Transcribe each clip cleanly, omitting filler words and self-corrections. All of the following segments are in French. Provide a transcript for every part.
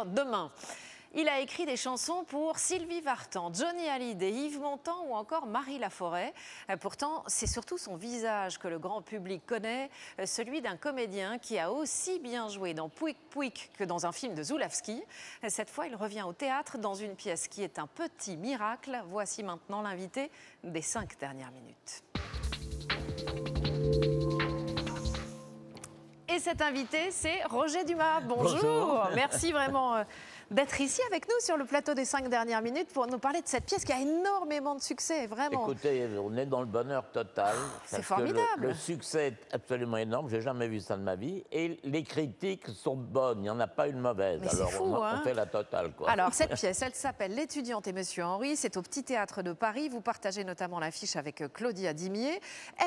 Demain, il a écrit des chansons pour Sylvie Vartan, Johnny Hallyday, Yves Montand ou encore Marie Laforêt. Pourtant, c'est surtout son visage que le grand public connaît, celui d'un comédien qui a aussi bien joué dans Pouic Pouic que dans un film de Zulawski. Cette fois, il revient au théâtre dans une pièce qui est un petit miracle. Voici maintenant l'invité des 5 dernières minutes. Et cet invité, c'est Roger Dumas. Bonjour. Bonjour. Merci vraiment d'être ici avec nous sur le plateau des 5 dernières minutes pour nous parler de cette pièce qui a énormément de succès, vraiment. Écoutez, on est dans le bonheur total. C'est formidable. Le succès est absolument énorme, j'ai jamais vu ça de ma vie. Et les critiques sont bonnes, il n'y en a pas une mauvaise. Mais alors fou, on fait la totale, quoi. Alors cette pièce, elle s'appelle L'étudiante et Monsieur Henri. C'est au Petit Théâtre de Paris. Vous partagez notamment l'affiche avec Claudia Dimier.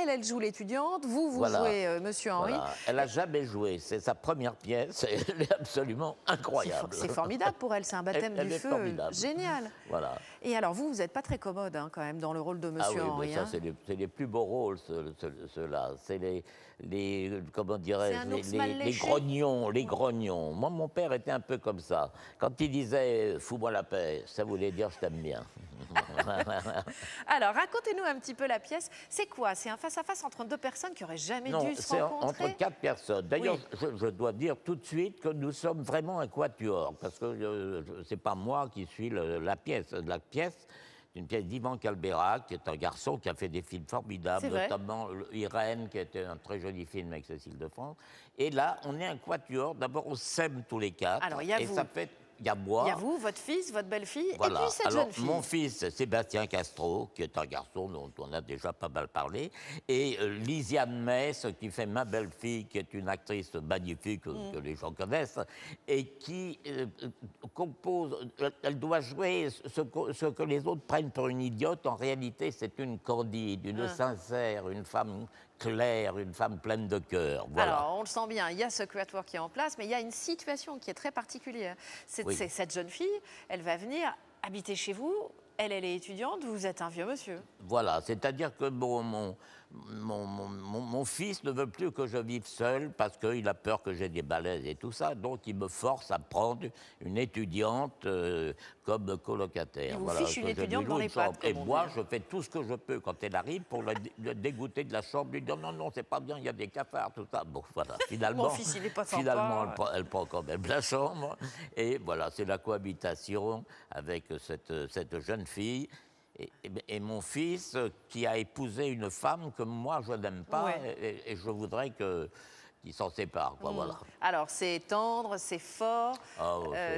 Elle joue l'étudiante, vous jouez Monsieur Henri. Voilà. Elle n'a jamais joué, c'est sa première pièce, et elle est absolument incroyable. C'est formidable pour elle, c'est un baptême du feu génial. Voilà. Et alors vous n'êtes pas très commode quand même dans le rôle de Monsieur Henri. Ça, c'est les plus beaux rôles, ceux-là. C'est comment dirais-je, les grognons, les grognons. Moi, mon père était un peu comme ça. Quand il disait « fous-moi la paix », ça voulait dire « je t'aime bien ». Alors, racontez-nous un petit peu la pièce. C'est quoi? C'est un face-à-ce entre deux personnes qui n'auraient jamais dû se rencontrer? Entre 4 personnes. D'ailleurs, je dois dire tout de suite que nous sommes vraiment un quatuor, parce que c'est pas moi qui suis la pièce. La pièce, c'est une pièce d'Ivan Calberac, qui est un garçon qui a fait des films formidables, notamment Irène, qui était un très joli film avec Cécile de France. Et là, on est un quatuor. D'abord, on s'aime tous les 4. Alors, il y a vous. Ça fait... Il y a moi. Il y a vous, votre fils, votre belle-fille, voilà. Et puis cette jeune fille. Mon fils, Sébastien Castro, qui est un garçon dont on a déjà pas mal parlé, et Lisiane Mess, qui fait ma belle-fille, qui est une actrice magnifique que les gens connaissent, et qui compose, elle doit jouer ce que les autres prennent pour une idiote. En réalité, c'est une candide, une sincère, une femme claire, une femme pleine de cœur. Voilà. Alors, on le sent bien, il y a ce quatuor qui est en place, mais il y a une situation qui est très particulière. C'est cette jeune fille, elle va venir habiter chez vous, elle est étudiante, vous êtes un vieux monsieur. Voilà, c'est-à-dire que mon fils ne veut plus que je vive seul parce qu'il a peur que j'ai des balaises et tout ça, donc il me force à prendre une étudiante comme colocataire. Il vous fiche une étudiante dans les pattes. Et moi, je fais tout ce que je peux quand elle arrive pour le dégoûter de la chambre, lui dire non, c'est pas bien, il y a des cafards, tout ça. Bon, voilà, finalement, mon fils, il est pas sympa. Finalement, elle prend quand même la chambre. Et voilà, c'est la cohabitation avec cette jeune fille. Et mon fils, qui a épousé une femme que moi, je n'aime pas, et je voudrais qu'il s'en sépare. Quoi, voilà. Alors, c'est tendre, c'est fort,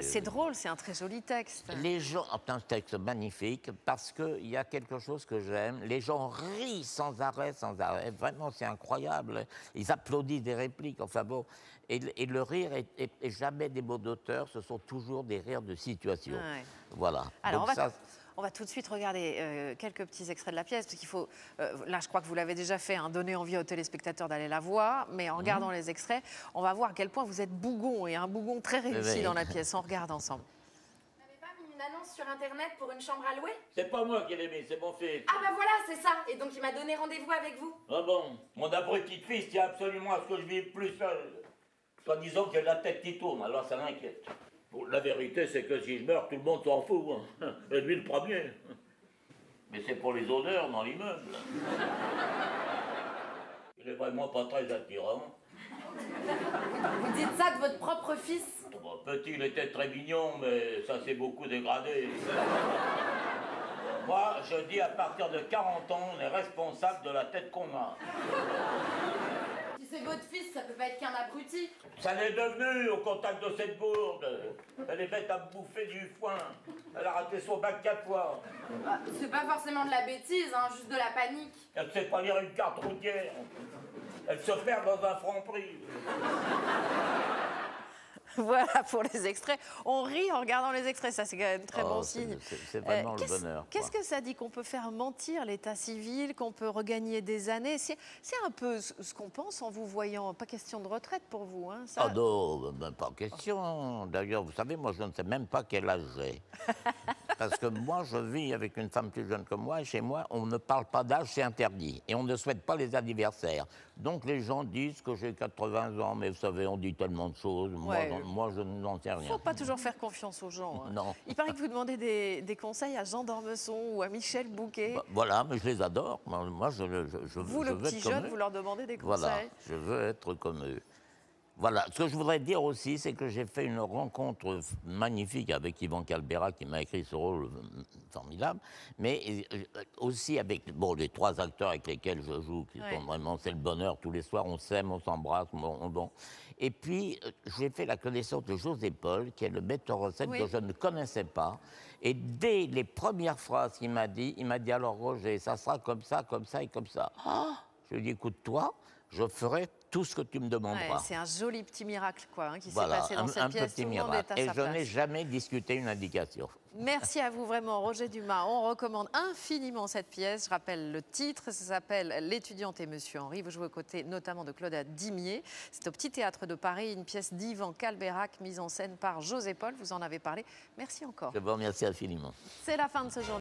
c'est drôle, c'est un très joli texte. Les gens, c'est un texte magnifique, parce qu'il y a quelque chose que j'aime. Les gens rient sans arrêt, sans arrêt. Vraiment, c'est incroyable. Ils applaudissent des répliques, enfin bon. Et le rire est jamais des mots d'auteur, ce sont toujours des rires de situation. Voilà. Alors, on va tout de suite regarder quelques petits extraits de la pièce, parce qu'il faut, là je crois que vous l'avez déjà fait, donner envie aux téléspectateurs d'aller la voir, mais en regardant les extraits, on va voir à quel point vous êtes bougon, et un bougon très réussi dans la pièce. On regarde ensemble. Vous n'avez pas mis une annonce sur Internet pour une chambre à louer? C'est pas moi qui l'ai mis, c'est mon fils. Ah bah voilà, c'est ça. Et donc il m'a donné rendez-vous avec vous. Ah bon? Mon abruti de fils tient absolument à ce que je vive plus seul. Soit disant qu'il a la tête qui tourne, alors ça m'inquiète. Bon, la vérité, c'est que si je meurs, tout le monde s'en fout. Hein. Et lui, le premier. Mais c'est pour les odeurs dans l'immeuble. Il est vraiment pas très attirant. Vous dites ça de votre propre fils? Bon, petit, il était très mignon, mais ça s'est beaucoup dégradé. Moi, je dis à partir de 40 ans, on est responsable de la tête qu'on a. Si c'est votre fils, ça peut pas être qu'un abruti. Ça l'est devenu au contact de cette bourde. Elle est bête à bouffer du foin. Elle a raté son bac 4 fois. Bah, c'est pas forcément de la bêtise, juste de la panique. Elle ne sait pas lire une carte routière. Elle se perd dans un franc-prix. Voilà pour les extraits. On rit en regardant les extraits, ça c'est quand même très bon signe. C'est vraiment le bonheur. Qu'est-ce que ça dit? Qu'on peut faire mentir l'état civil, qu'on peut regagner des années? C'est un peu ce qu'on pense en vous voyant. Pas question de retraite pour vous, hein, ça... Ah non, pas question. D'ailleurs, vous savez, moi je ne sais même pas quel âge j'ai. Parce que moi, je vis avec une femme plus jeune que moi, et chez moi, on ne parle pas d'âge, c'est interdit. Et on ne souhaite pas les anniversaires. Donc les gens disent que j'ai 80 ans, mais vous savez, on dit tellement de choses. Ouais. Moi je n'en sais rien. Il ne faut pas toujours faire confiance aux gens. Hein. Non. Il paraît que vous demandez des conseils à Jean d'Ormesson ou à Michel Bouquet. Bah, voilà, mais je les adore. Moi, je Vous, je le veux petit être comme jeune, eux. vous leur demandez des conseils. Voilà, je veux être comme eux. Voilà, ce que je voudrais dire aussi, c'est que j'ai fait une rencontre magnifique avec Yvan Calbera, qui m'a écrit ce rôle formidable, mais aussi avec les 3 acteurs avec lesquels je joue, qui sont vraiment, c'est le bonheur, tous les soirs, on s'aime, on s'embrasse, bon. Et puis, j'ai fait la connaissance de José Paul, qui est le metteur en scène que je ne connaissais pas, et dès les premières phrases qu'il m'a dit, alors Roger, ça sera comme ça et comme ça. Oh, je lui ai dit, écoute-toi, je ferai tout ce que tu me demanderas. Ouais, c'est un joli petit miracle qui s'est Voilà, passé dans cette pièce. petit Tout le monde miracle. est à Et sa je n'ai place. jamais discuté une indication. Merci à vous vraiment, Roger Dumas. On recommande infiniment cette pièce. Je rappelle le titre, ça s'appelle L'étudiante et Monsieur Henri. Vous jouez aux côtés notamment de Claude Dimier. C'est au Petit Théâtre de Paris, une pièce d'Yvan Calberac, mise en scène par José Paul. Vous en avez parlé. Merci encore. Je vous remercie infiniment. C'est la fin de ce journal.